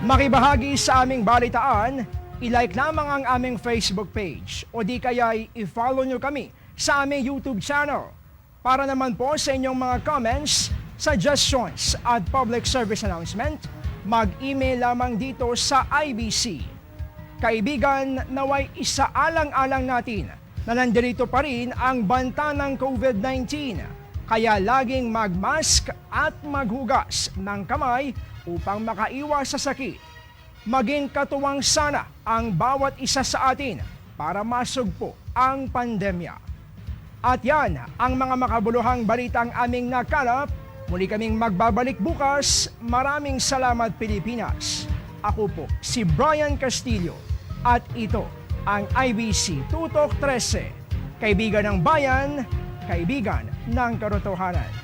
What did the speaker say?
Makibahagi sa aming balitaan, i-like lamang ang aming Facebook page o di kaya i-follow nyo kami sa aming YouTube channel. Para naman po sa inyong mga comments, suggestions at public service announcement, mag-email lamang dito sa IBC. Kaibigan, naway isaalang-alang natin na nandirito pa rin ang banta ng COVID-19. Kaya laging mag-mask at maghugas ng kamay upang makaiwas sa sakit. Maging katuwang sana ang bawat isa sa atin para masugpo ang pandemya. At yan ang mga makabuluhang balitang aming nakalap. Muli kaming magbabalik bukas. Maraming salamat, Pilipinas. Ako po si Brian Castillo at ito ang IBC Tutok 13. Kaibigan ng bayan, kaibigan ng katotohanan.